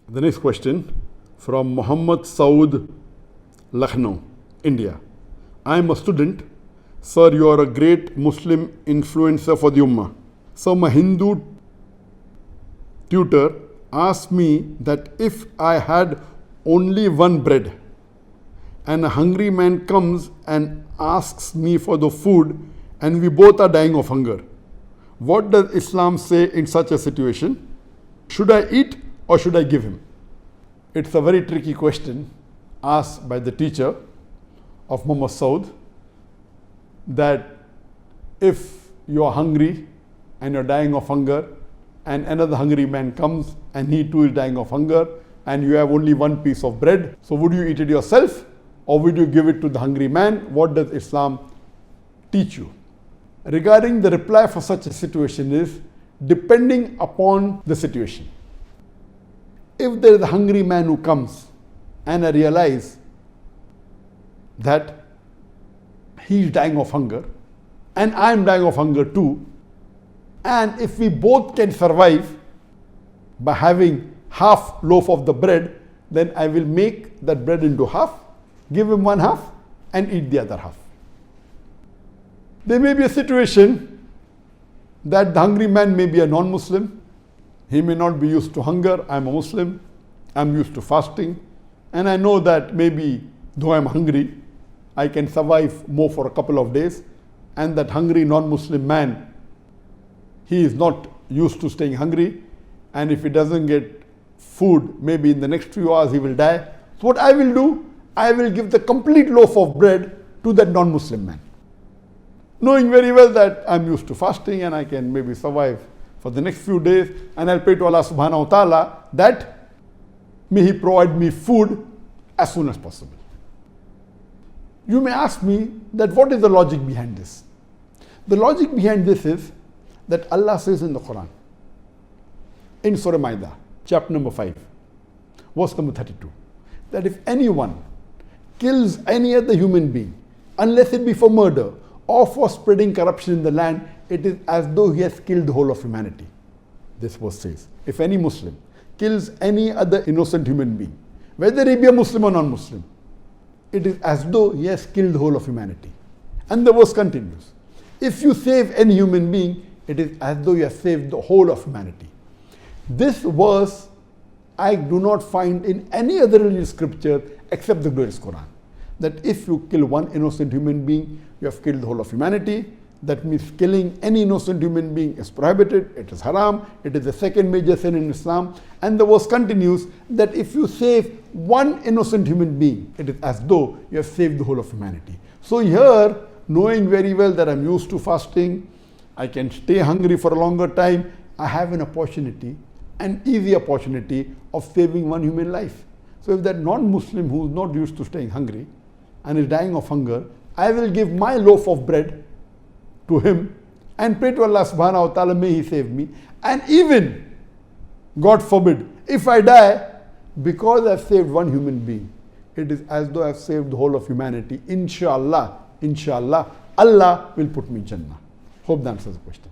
The next question from Muhammad Saud, Lucknow, India. I am a student. Sir, you are a great Muslim influencer for the Ummah. So my Hindu tutor asked me that if I had only one bread and a hungry man comes and asks me for the food and we both are dying of hunger, what does Islam say in such a situation? Should I eat or should I give him? It's a very tricky question asked by the teacher of Muhammad Saud, that if you are hungry and you're dying of hunger and another hungry man comes and he too is dying of hunger and you have only one piece of bread, so would you eat it yourself or would you give it to the hungry man? What does Islam teach you? Regarding the reply for such a situation is depending upon the situation. If there is a hungry man who comes and I realize that he is dying of hunger and I am dying of hunger too, and if we both can survive by having half loaf of the bread, then I will make that bread into half, give him one half and eat the other half. There may be a situation that the hungry man may be a non-Muslim. He may not be used to hunger. I am a Muslim. I am used to fasting. And I know that maybe though I am hungry, I can survive more for a couple of days. And that hungry non-Muslim man, he is not used to staying hungry. And if he doesn't get food, maybe in the next few hours he will die. So what I will do, I will give the complete loaf of bread to that non-Muslim man, knowing very well that I'm used to fasting and I can maybe survive for the next few days, and I'll pray to Allah subhanahu wa ta'ala that may He provide me food as soon as possible. You may ask me that what is the logic behind this? The logic behind this is that Allah says in the Quran, in Surah Ma'idah, chapter number 5, verse number 32, that if anyone kills any other human being, unless it be for murder or for spreading corruption in the land, it is as though he has killed the whole of humanity. This verse says, if any Muslim kills any other innocent human being, whether he be a Muslim or non-Muslim, it is as though he has killed the whole of humanity. And the verse continues, if you save any human being, it is as though you have saved the whole of humanity. This verse I do not find in any other religious scripture except the glorious Quran. That if you kill one innocent human being, you have killed the whole of humanity. That means killing any innocent human being is prohibited, it is haram, it is the second major sin in Islam. And the verse continues that if you save one innocent human being, it is as though you have saved the whole of humanity. So here, knowing very well that I'm used to fasting, I can stay hungry for a longer time, I have an opportunity, an easy opportunity of saving one human life. So if that non-Muslim who is not used to staying hungry and is dying of hunger, I will give my loaf of bread to him and pray to Allah subhanahu wa ta'ala, may He save me. And even, God forbid, if I die, because I've saved one human being, it is as though I've saved the whole of humanity. Inshallah, Allah will put me in Jannah. Hope that answers the question.